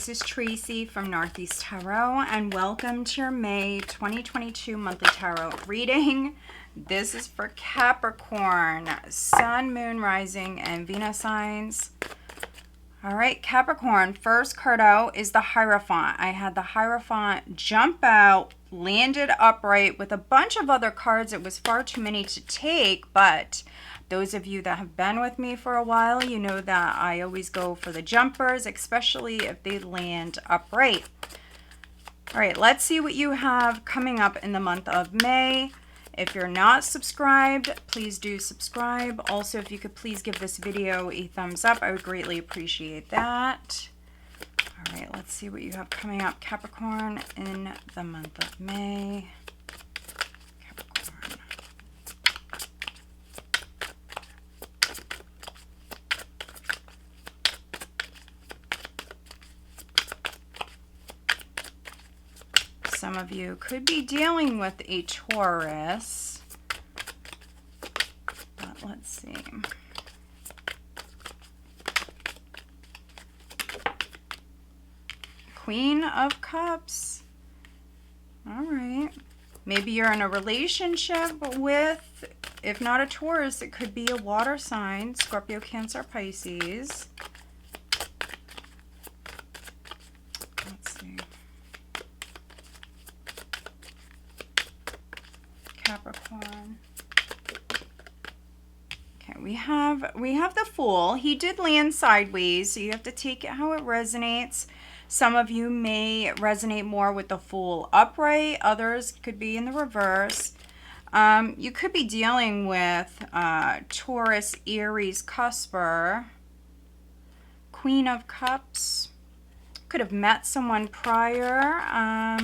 this is Tracy from Northeast Tarot, and welcome to your May 2022 monthly tarot reading. This is for Capricorn, Sun, Moon, Rising, and Venus signs. All right, Capricorn, first card out is the Hierophant. I had the Hierophant jump out, landed upright with a bunch of other cards. It was far too many to take, but those of you that have been with me for a while, you know that I always go for the jumpers, especially if they land upright. All right, let's see what you have coming up in the month of May. If you're not subscribed, please do subscribe. Also, if you could please give this video a thumbs up, I would greatly appreciate that. All right, let's see what you have coming up, Capricorn, in the month of May. Capricorn. Some of you could be dealing with a Taurus, but let's see. Queen of Cups. All right. Maybe you're in a relationship with, if not a Taurus, it could be a water sign, Scorpio, Cancer, Pisces. Let's see. Capricorn. Okay, we have the Fool. He did land sideways, so you have to take it how it resonates. Some of you may resonate more with the Fool upright. Others could be in the reverse. You could be dealing with Taurus, Aries, Cusper, Queen of Cups. Could have met someone prior.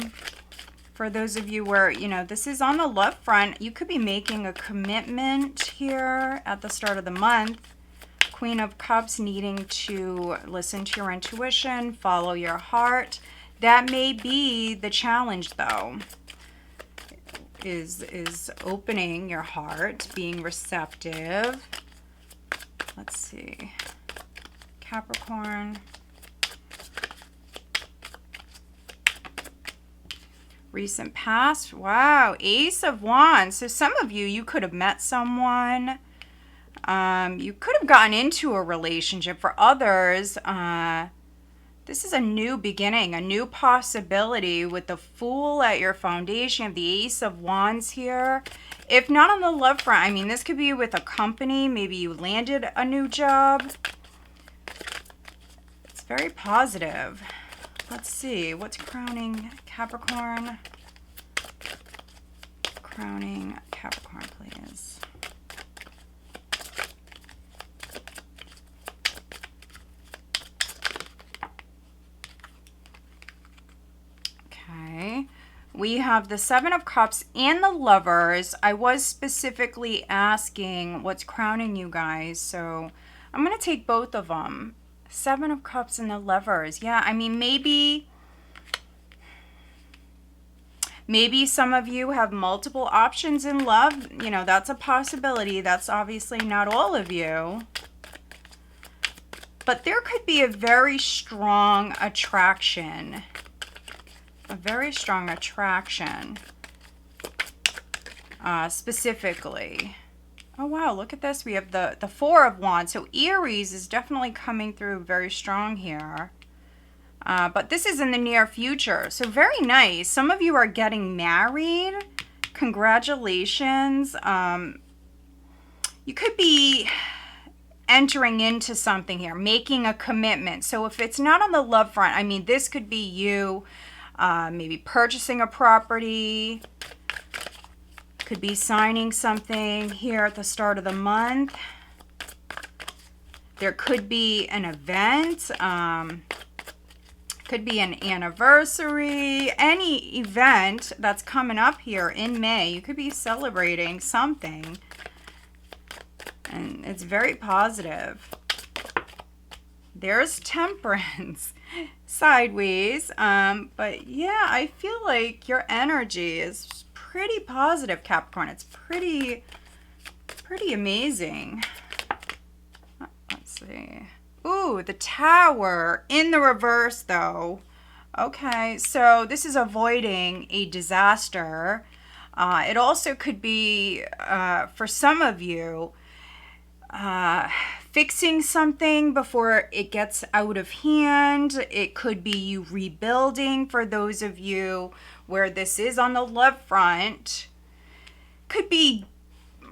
For those of you where, you know, this is on the love front, you could be making a commitment here at the start of the month. Queen of Cups, needing to listen to your intuition, follow your heart. That may be the challenge, though, is opening your heart, being receptive. Let's see. Capricorn. Recent past. Wow. Ace of Wands. So some of you, you could have met someone. You could have gotten into a relationship. For others, this is a new beginning, a new possibility with the Fool at your foundation of the Ace of Wands here. If not on the love front, I mean, this could be with a company. Maybe you landed a new job. It's very positive. Let's see, what's crowning Capricorn? Crowning Capricorn, please. Okay, we have the Seven of Cups and the Lovers. I was specifically asking what's crowning you guys, so I'm going to take both of them. Seven of Cups and the Lovers. Yeah, I mean, maybe some of you have multiple options in love. You know, that's a possibility. That's obviously not all of you. But there could be a very strong attraction. A very strong attraction. Specifically. Oh, wow, look at this. We have the Four of Wands. So Aries is definitely coming through very strong here. But this is in the near future. So very nice. Some of you are getting married. Congratulations. You could be entering into something here, making a commitment. So if it's not on the love front, I mean, this could be you maybe purchasing a property. Could be signing something here at the start of the month. There could be an event. Could be an anniversary. Any event that's coming up here in May. You could be celebrating something. And it's very positive. There's Temperance sideways. But yeah, I feel like your energy is pretty positive, Capricorn. It's pretty amazing. Let's see. Ooh, the Tower in the reverse though. Okay, so this is avoiding a disaster. It also could be, for some of you, fixing something before it gets out of hand. It could be you rebuilding for those of you where this is on the love front. Could be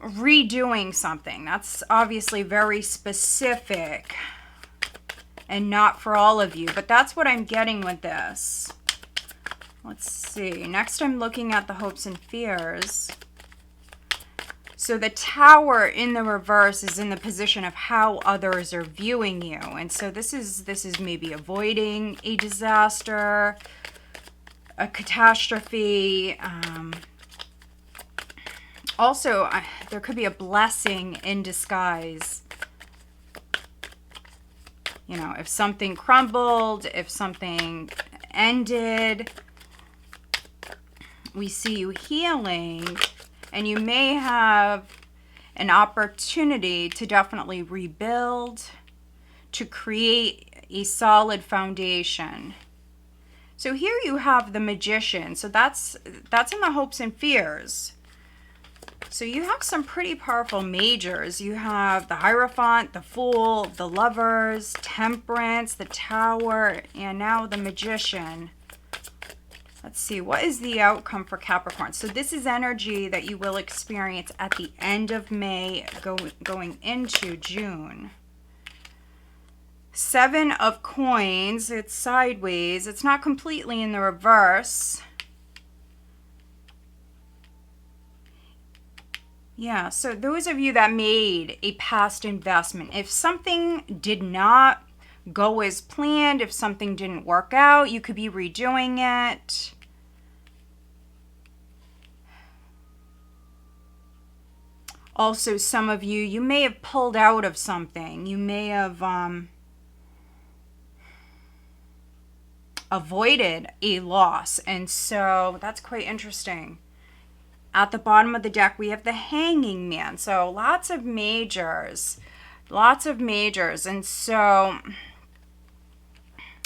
redoing something. That's obviously very specific and not for all of you, but that's what I'm getting with this. Let's see. Next, I'm looking at the hopes and fears. So the Tower in the reverse is in the position of how others are viewing you. And so this is maybe avoiding a disaster, a catastrophe. Also, there could be a blessing in disguise. You know, if something crumbled, if something ended, we see you healing, and you may have an opportunity to definitely rebuild, to create a solid foundation. So here you have the Magician. So that's in the hopes and fears. So you have some pretty powerful majors. You have the Hierophant, the Fool, the Lovers, Temperance, the Tower, and now the Magician. Let's see, what is the outcome for Capricorn? So this is energy that you will experience at the end of May, going into June. 7 of Coins, it's sideways. It's not completely in the reverse. Yeah, so those of you that made a past investment, if something did not go as planned, if something didn't work out, you could be redoing it. Also, some of you, you may have pulled out of something. You may have avoided a loss, and so that's quite interesting. At the bottom of the deck, we have the Hanging Man. So lots of majors. Lots of majors. And so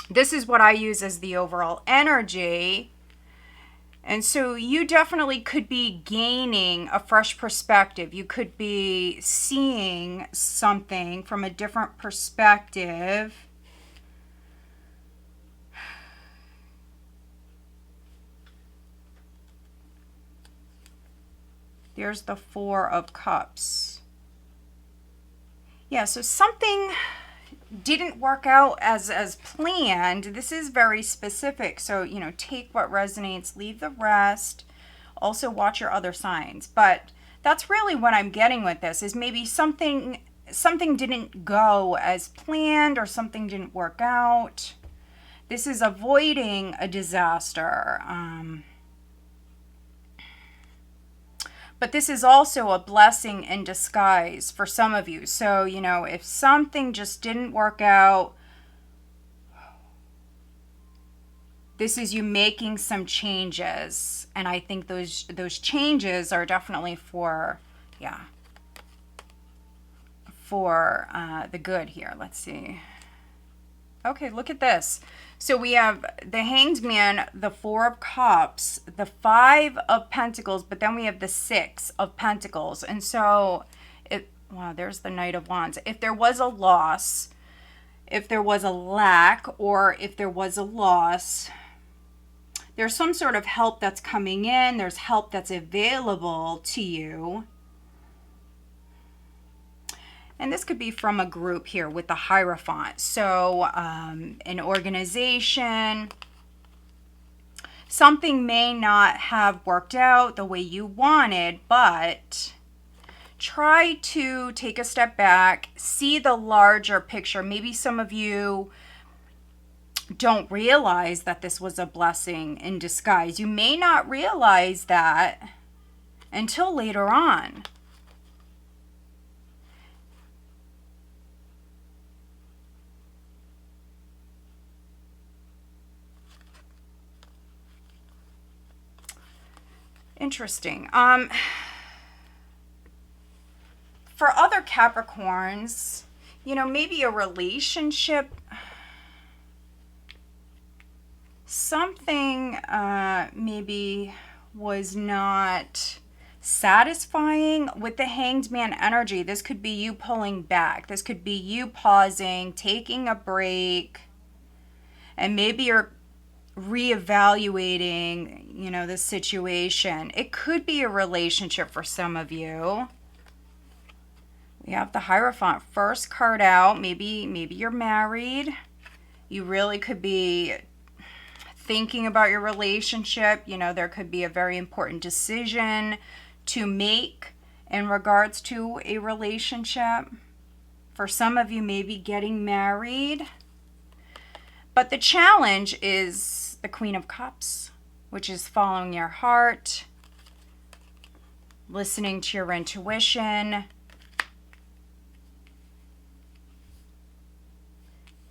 this is what I use as the overall energy. And so you definitely could be gaining a fresh perspective. You could be seeing something from a different perspective. There's the 4 of Cups. Yeah, so something didn't work out as planned. This is very specific. So, you know, take what resonates, leave the rest. Also watch your other signs. But that's really what I'm getting with this, is maybe something didn't go as planned, or something didn't work out. This is avoiding a disaster. But this is also a blessing in disguise for some of you. So, you know, if something just didn't work out, this is you making some changes. And I think those changes are definitely for, yeah, for the good here. Let's see. Okay, look at this. So we have the Hanged Man, the 4 of Cups, the 5 of Pentacles, but then we have the 6 of Pentacles. And so, wow, there's the Knight of Wands. If there was a loss, if there was a lack, or if there was a loss, there's some sort of help that's coming in. There's help that's available to you. And this could be from a group here with the Hierophant. So an organization, something may not have worked out the way you wanted, but try to take a step back, see the larger picture. Maybe some of you don't realize that this was a blessing in disguise. You may not realize that until later on. Interesting. For other Capricorns, you know, maybe a relationship, something maybe was not satisfying with the Hanged Man energy. This could be you pulling back. This could be you pausing, taking a break, and maybe you're reevaluating, you know, the situation. It could be a relationship for some of you. We have the Hierophant first card out. Maybe you're married. You really could be thinking about your relationship. You know, there could be a very important decision to make in regards to a relationship. For some of you, maybe getting married. But the challenge is the Queen of Cups, which is following your heart, listening to your intuition.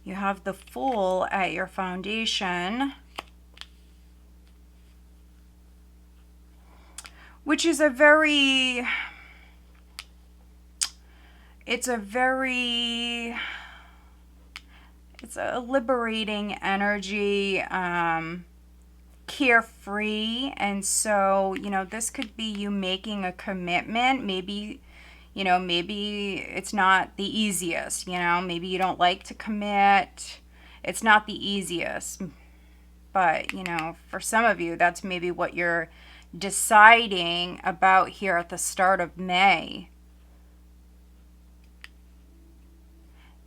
You have the Fool at your foundation, which is it's a liberating energy, carefree. And so, you know, this could be you making a commitment. Maybe, you know, maybe it's not the easiest, you know, maybe you don't like to commit. It's not the easiest. But, you know, for some of you, that's maybe what you're deciding about here at the start of May.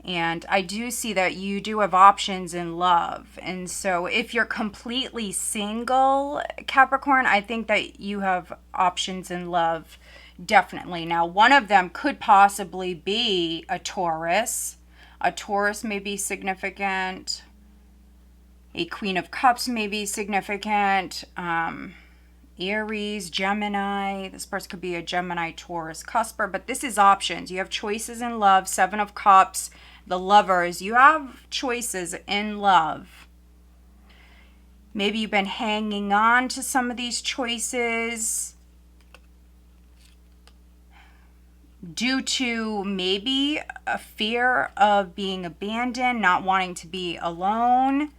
And I do see that you do have options in love. And so if you're completely single, Capricorn, I think that you have options in love, definitely. Now, one of them could possibly be a Taurus. A Taurus may be significant. A Queen of Cups may be significant. Aries, Gemini. This person could be a Gemini, Taurus, cusper. But this is options. You have choices in love. Seven of Cups. The Lovers. You have choices in love. Maybe you've been hanging on to some of these choices due to maybe a fear of being abandoned, not wanting to be alone.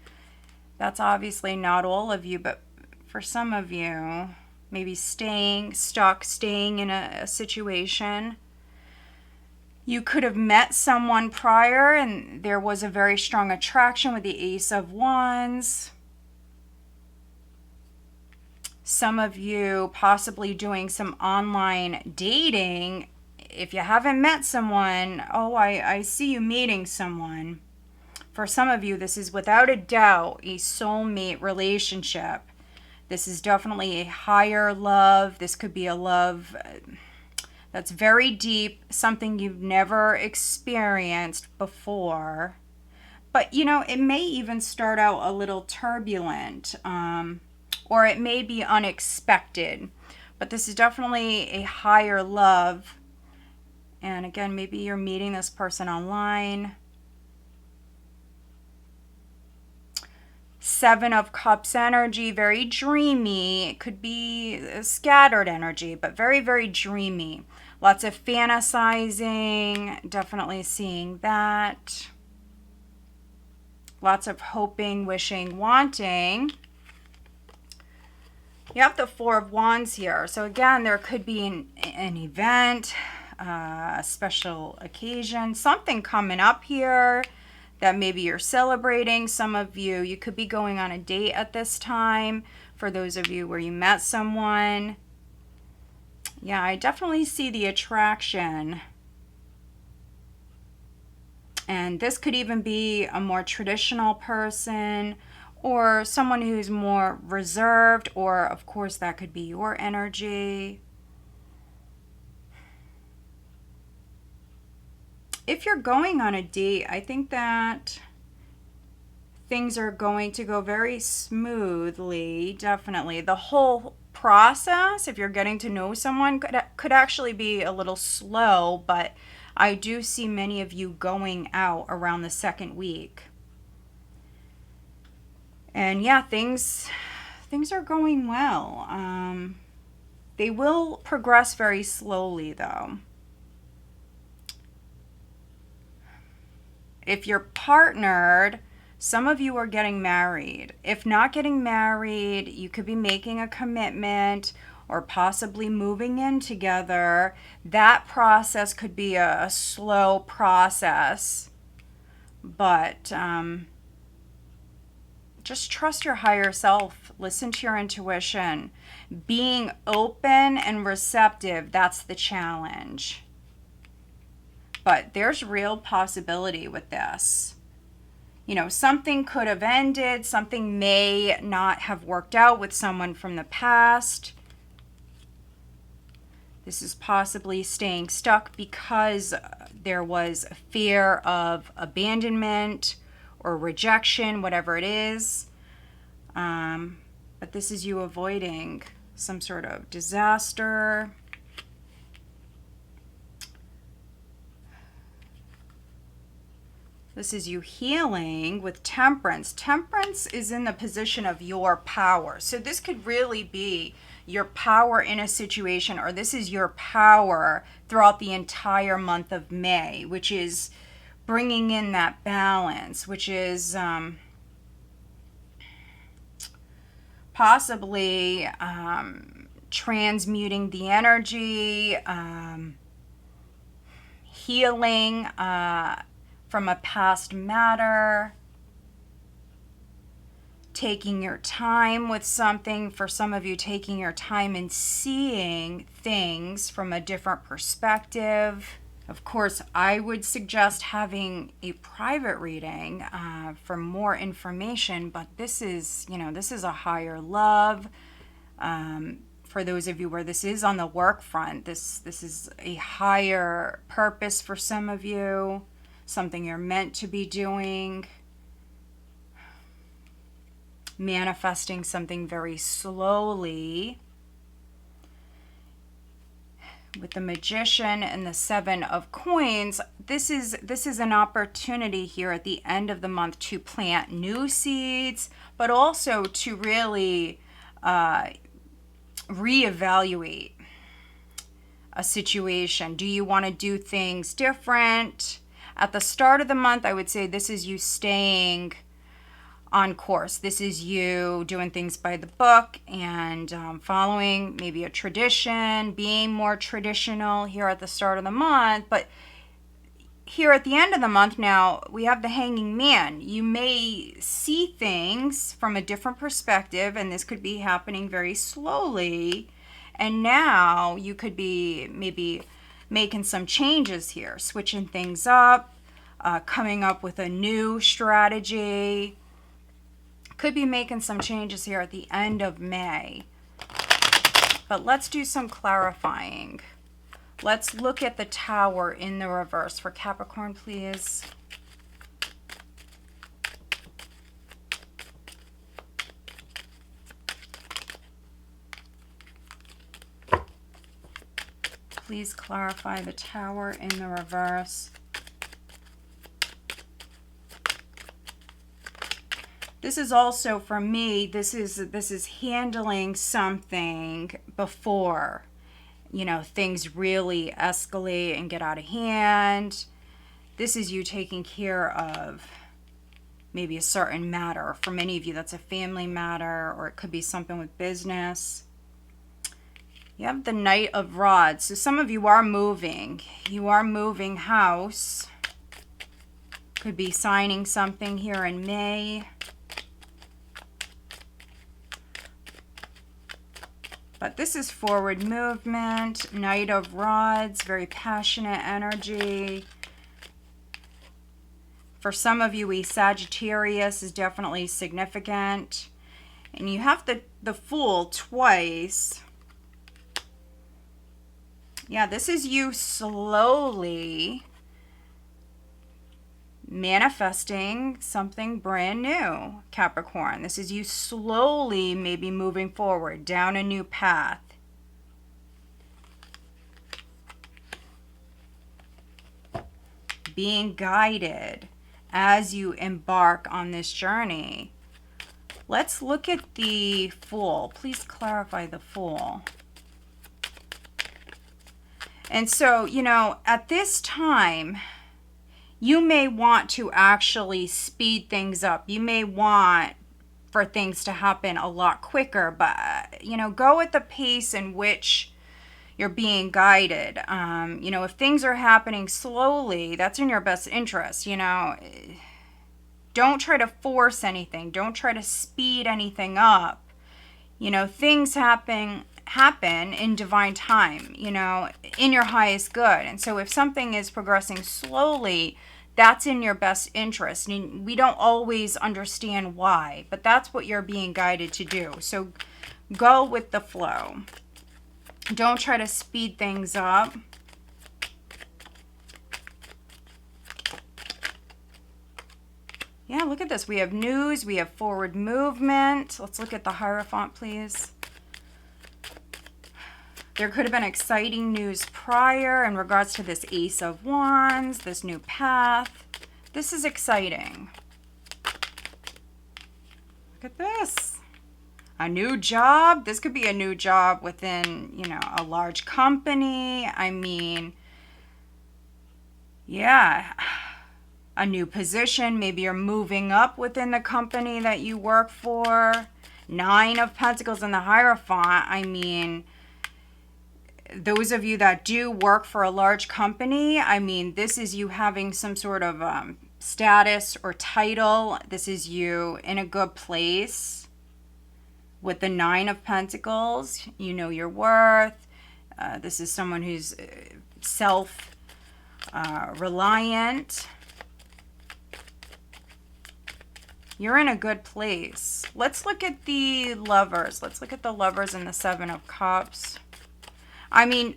That's obviously not all of you, but for some of you, maybe staying in a situation. You could have met someone prior and there was a very strong attraction with the Ace of Wands. Some of you possibly doing some online dating. If you haven't met someone, I see you meeting someone. For some of you, this is without a doubt a soulmate relationship. This is definitely a higher love. This could be a love that's very deep, something you've never experienced before. But, you know, it may even start out a little turbulent, or it may be unexpected. But this is definitely a higher love. And again, maybe you're meeting this person online. Seven of Cups energy, very dreamy. It could be a scattered energy, but very, very dreamy. Lots of fantasizing, definitely seeing that. Lots of hoping, wishing, wanting. You have the Four of Wands here. So again, there could be an event, a special occasion, something coming up here that maybe you're celebrating. Some of you could be going on a date at this time. For those of you where you met someone. Yeah, I definitely see the attraction. And this could even be a more traditional person or someone who's more reserved, or of course that could be your energy. If you're going on a date, I think that things are going to go very smoothly, definitely. The whole process, if you're getting to know someone, could actually be a little slow, but I do see many of you going out around the second week. And yeah, things are going well. They will progress very slowly, though. If you're partnered, some of you are getting married. If not getting married, you could be making a commitment or possibly moving in together. That process could be a slow process, but just trust your higher self. Listen to your intuition. Being open and receptive, that's the challenge. But there's real possibility with this. You know, something could have ended. Something may not have worked out with someone from the past. This is possibly staying stuck because there was a fear of abandonment or rejection, whatever it is. But this is you avoiding some sort of disaster. This is you healing with temperance. Temperance is in the position of your power. So this could really be your power in a situation, or this is your power throughout the entire month of May, which is bringing in that balance, which is possibly transmuting the energy, healing from a past matter, taking your time with something. For some of you, taking your time and seeing things from a different perspective. Of course, I would suggest having a private reading for more information, but this is, you know, this is a higher love. For those of you where this is on the work front, this is a higher purpose for some of you. Something you're meant to be doing, manifesting something very slowly. With the Magician and the Seven of Coins, this is an opportunity here at the end of the month to plant new seeds, but also to really reevaluate a situation. Do you want to do things different? At the start of the month, I would say this is you staying on course. This is you doing things by the book and following maybe a tradition, being more traditional here at the start of the month. But here at the end of the month now, we have the Hanging Man. You may see things from a different perspective, and this could be happening very slowly. And now you could be maybe making some changes here, switching things up, coming up with a new strategy. Could be making some changes here at the end of May. But let's do some clarifying. Let's look at the Tower in the reverse for Capricorn, please. Please clarify the Tower in the reverse. This is also, for me, this is handling something before, you know, things really escalate and get out of hand. This is you taking care of maybe a certain matter. For many of you, that's a family matter, or it could be something with business. You have the Knight of Rods. So some of you are moving. You are moving house. Could be signing something here in May. But this is forward movement. Knight of Rods, very passionate energy. For some of you, Sagittarius is definitely significant. And you have the Fool twice. Yeah, this is you slowly manifesting something brand new, Capricorn. This is you slowly maybe moving forward down a new path. Being guided as you embark on this journey. Let's look at the Fool. Please clarify the Fool. And so, you know, at this time, you may want to actually speed things up. You may want for things to happen a lot quicker, but, you know, go at the pace in which you're being guided. You know, if things are happening slowly, that's in your best interest. You know, don't try to force anything. Don't try to speed anything up. You know, things happen in divine time, you know, in your highest good. And so if something is progressing slowly, that's in your best interest. And we don't always understand why, but that's what you're being guided to do. So go with the flow. Don't try to speed things up. Yeah, look at this. We have news. We have forward movement. Let's look at the Hierophant, please. There could have been exciting news prior in regards to this Ace of Wands, this new path. This is exciting. Look at this. A new job. This could be a new job within, you know, a large company. I mean, yeah. A new position. Maybe you're moving up within the company that you work for. 9 of Pentacles in the Hierophant. I mean, those of you that do work for a large company, I mean, this is you having some sort of status or title. This is you in a good place. With the 9 of Pentacles, you know your worth. This is someone who's self-reliant. You're in a good place. Let's look at the Lovers. Let's look at the Lovers and the 7 of Cups. I mean,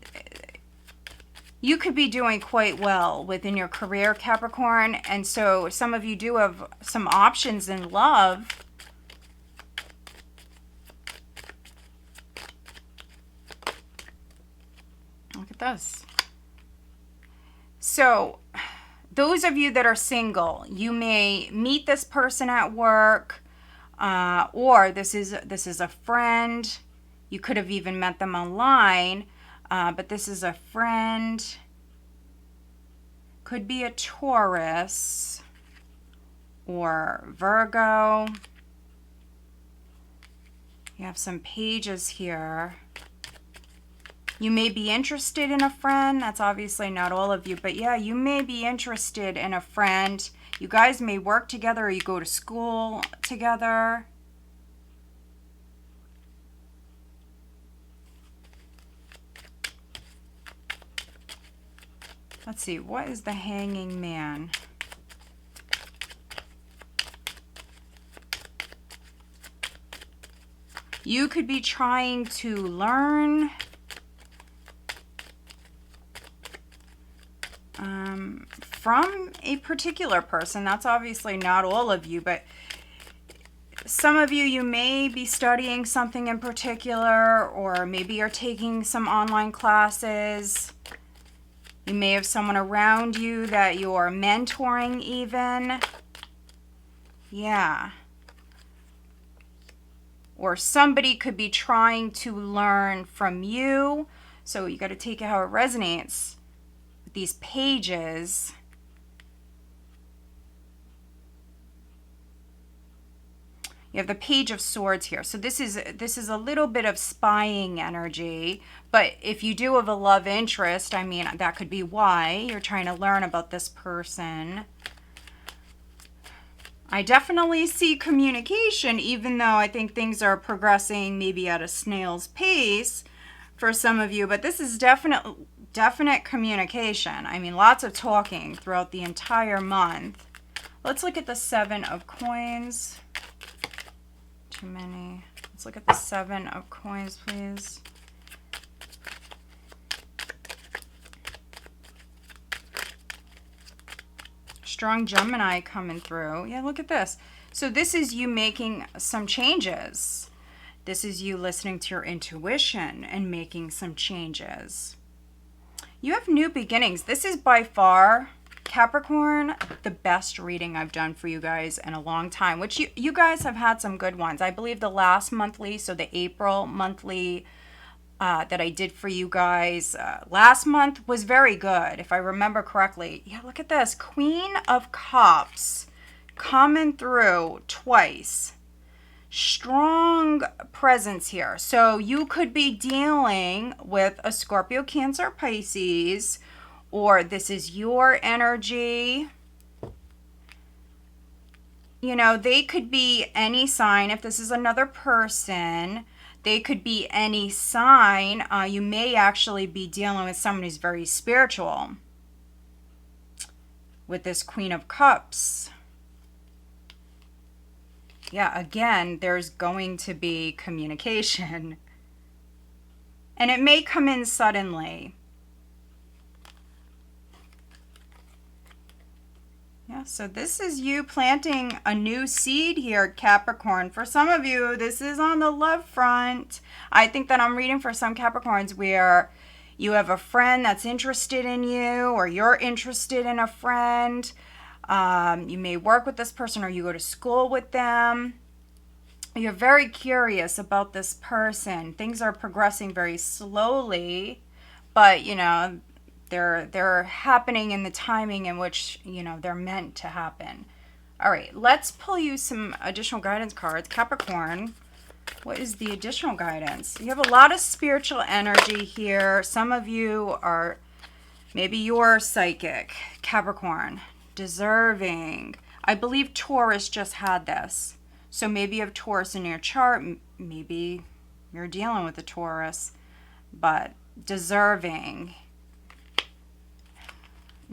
you could be doing quite well within your career, Capricorn. And so some of you do have some options in love. Look at this. So those of you that are single, you may meet this person at work, or this is a friend. You could have even met them online, but this is a friend. Could be a Taurus or Virgo. You have some pages here. You may be interested in a friend. That's obviously not all of you, but yeah, you may be interested in a friend. You guys may work together or you go to school together. Let's see, what is the Hanging Man? You could be trying to learn from a particular person. That's obviously not all of you, but some of you, you may be studying something in particular, or maybe you're taking some online classes. You may have someone around you that you're mentoring even. Yeah. Or somebody could be trying to learn from you. So you got to take it how it resonates. With these pages. You have the Page of Swords here. So this is a little bit of spying energy. But if you do have a love interest, I mean, that could be why you're trying to learn about this person. I definitely see communication, even though I think things are progressing maybe at a snail's pace for some of you. But this is definite communication. I mean, lots of talking throughout the entire month. Let's look at the 7 of Coins. Too many. Let's look at the 7 of Coins, please. Strong Gemini coming through. Yeah, look at this. So this is you making some changes. This is you listening to your intuition and making some changes. You have new beginnings. This is by far, Capricorn, the best reading I've done for you guys in a long time, which you guys have had some good ones. I believe the last monthly, so the April monthly that I did for you guys last month was very good, if I remember correctly. Yeah, look at this. Queen of Cups coming through twice. Strong presence here. So you could be dealing with a Scorpio, Cancer, Pisces, or this is your energy. You know, they could be any sign. If this is another person, they could be any sign. You may actually be dealing with someone who's very spiritual with this Queen of Cups. Yeah, again, there's going to be communication. And it may come in suddenly. Yeah, so this is you planting a new seed here, Capricorn. For some of you, this is on the love front. I think that I'm reading for some Capricorns where you have a friend that's interested in you, or you're interested in a friend. You may work with this person, or you go to school with them. You're very curious about this person. Things are progressing very slowly, but you know, they're happening in the timing in which, you know, they're meant to happen. All right, let's pull you some additional guidance cards. Capricorn, what is the additional guidance? You have a lot of spiritual energy here. Some of you are, maybe you're psychic. Capricorn, deserving. I believe Taurus just had this. So maybe you have Taurus in your chart. Maybe you're dealing with a Taurus. But deserving.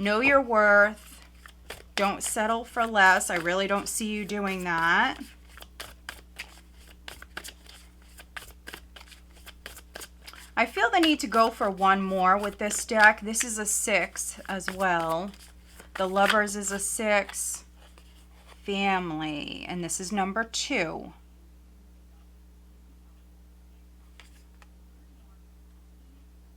Know your worth. Don't settle for less. I really don't see you doing that. I feel the need to go for one more with this deck. This is a 6 as well. The Lovers is a 6. Family, and this is number 2.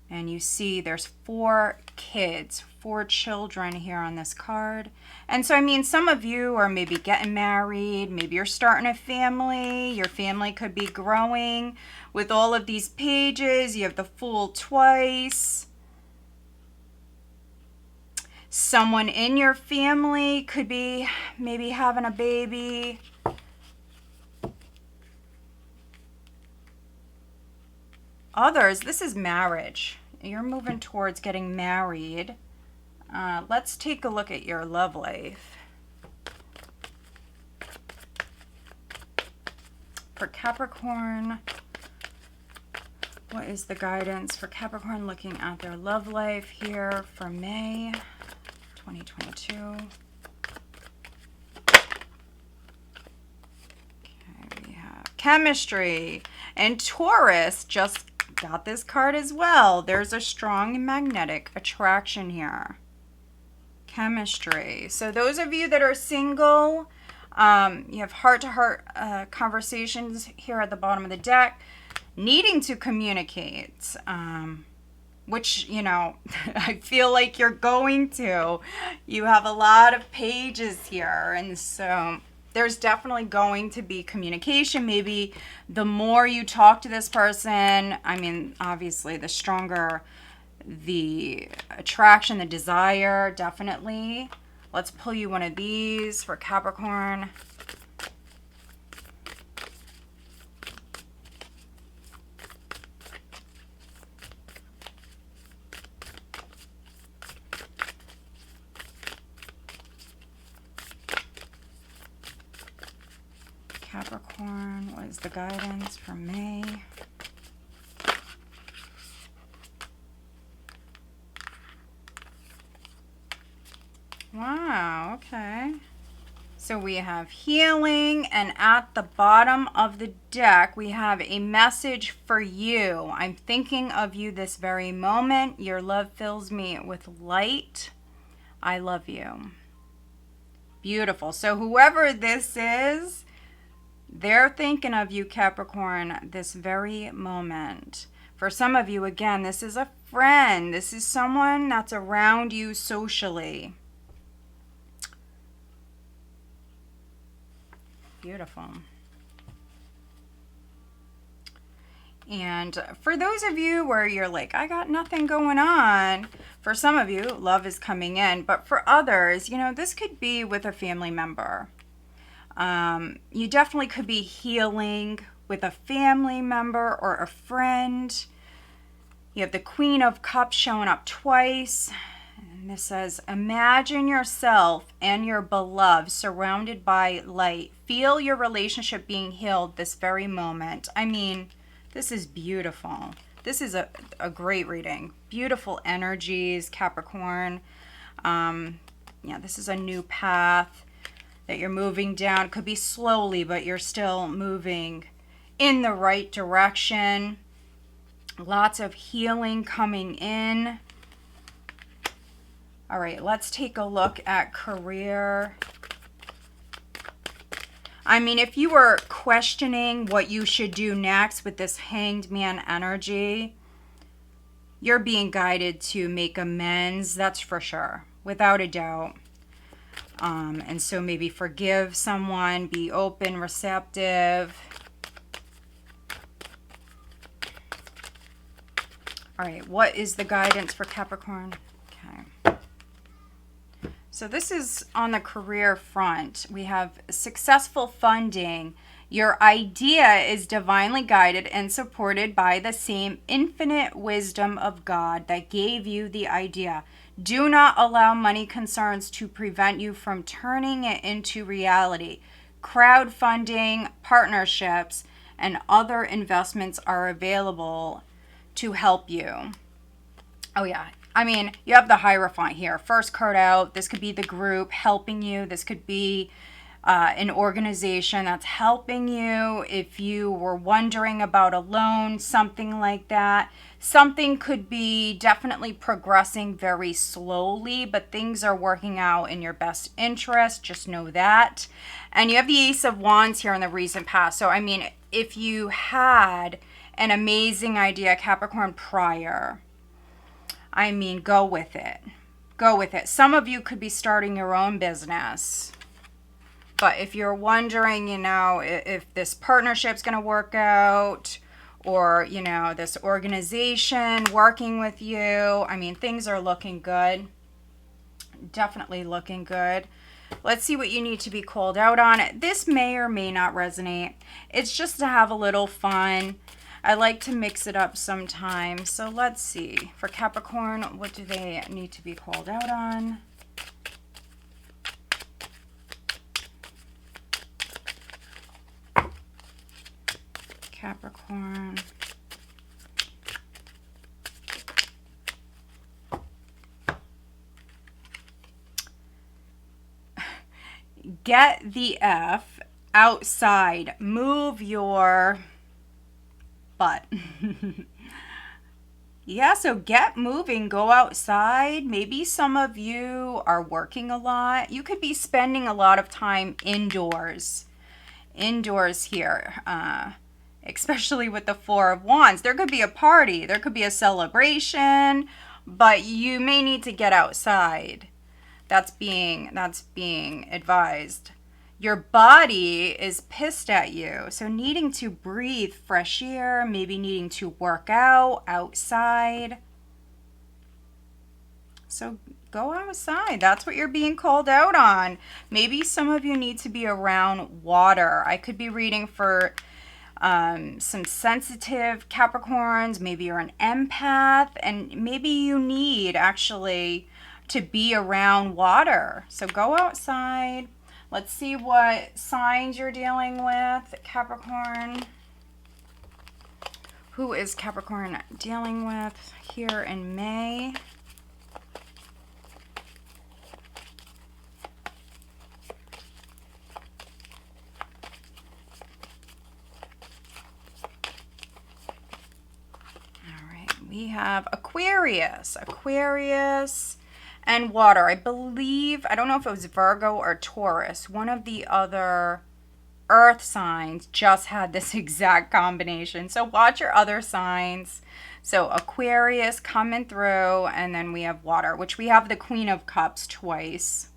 And you see there's 4 kids, 4 children here on this card. And so, I mean, some of you are maybe getting married, maybe you're starting a family, your family could be growing. With all of these pages, you have the Fool twice. Someone in your family could be maybe having a baby. Others, this is marriage. You're moving towards getting married. Let's take a look at your love life. For Capricorn, what is the guidance for Capricorn looking at their love life here for May 2022? Okay, we have chemistry. And Taurus just got this card as well. There's a strong magnetic attraction here. Chemistry. So those of you that are single, you have heart-to-heart conversations here at the bottom of the deck, needing to communicate, which, you know, I feel like you're going to. You have a lot of pages here, and so there's definitely going to be communication. Maybe the more you talk to this person, I mean, obviously, the stronger the attraction, the desire, definitely. Let's pull you one of these for Capricorn. Capricorn, what is the guidance for May? Wow, okay. So we have healing, and at the bottom of the deck, we have a message for you. I'm thinking of you this very moment. Your love fills me with light. I love you. Beautiful. So whoever this is, they're thinking of you, Capricorn, this very moment. For some of you, again, this is a friend. This is someone that's around you socially. Beautiful. And for those of you where you're like, I got nothing going on, for some of you, love is coming in. But for others, you know, this could be with a family member. You definitely could be healing with a family member or a friend. You have the Queen of Cups showing up twice. And this says, imagine yourself and your beloved surrounded by light. Feel your relationship being healed this very moment. I mean, this is beautiful. This is a great reading. Beautiful energies, Capricorn. Yeah, this is a new path that you're moving down. It could be slowly, but you're still moving in the right direction. Lots of healing coming in. All right, let's take a look at career. I mean, if you were questioning what you should do next with this Hanged Man energy, you're being guided to make amends, that's for sure, without a doubt. And so maybe forgive someone, be open, receptive. All right, what is the guidance for Capricorn? Okay. So this is on the career front. We have successful funding. Your idea is divinely guided and supported by the same infinite wisdom of God that gave you the idea. Do not allow money concerns to prevent you from turning it into reality. Crowdfunding, partnerships, and other investments are available to help you. Oh yeah, I mean, you have the Hierophant here. First card out. This could be the group helping you. This could be an organization that's helping you. If you were wondering about a loan, something like that. Something could be definitely progressing very slowly, but things are working out in your best interest. Just know that. And you have the Ace of Wands here in the recent past. So, I mean, if you had an amazing idea, Capricorn, prior, I mean, go with it. Go with it. Some of you could be starting your own business. But if you're wondering, you know, if this partnership's going to work out, or, you know, this organization working with you, I mean, things are looking good. Definitely looking good. Let's see what you need to be called out on. This may or may not resonate. It's just to have a little fun. I like to mix it up sometimes. So let's see. For Capricorn, what do they need to be called out on? Capricorn. Get the F outside. Move your butt. Yeah, so get moving. Go outside. Maybe some of you are working a lot. You could be spending a lot of time indoors. Indoors here. Especially with the Four of Wands. There could be a party. There could be a celebration. But you may need to get outside. That's being advised. Your body is pissed at you. So needing to breathe fresh air. Maybe needing to work out outside. So go outside. That's what you're being called out on. Maybe some of you need to be around water. I could be reading for some sensitive Capricorns. Maybe you're an empath, and maybe you need actually to be around water. So go outside. Let's see what signs you're dealing with, Capricorn. Who is Capricorn dealing with here in May? We have Aquarius, and water. I believe, I don't know if it was Virgo or Taurus. One of the other earth signs just had this exact combination. So watch your other signs. So Aquarius coming through, and then we have water, which we have the Queen of Cups twice.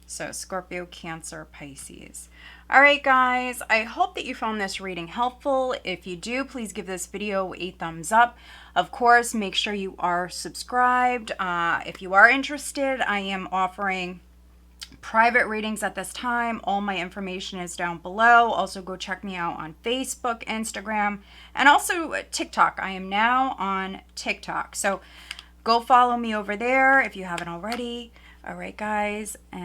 So Scorpio, Cancer, Pisces. All right, guys, I hope that you found this reading helpful. If you do, please give this video a thumbs up. Of course, make sure you are subscribed. If you are interested, I am offering private readings at this time. All my information is down below. Also, go check me out on Facebook, Instagram, and also TikTok. I am now on TikTok. So go follow me over there if you haven't already. All right, guys.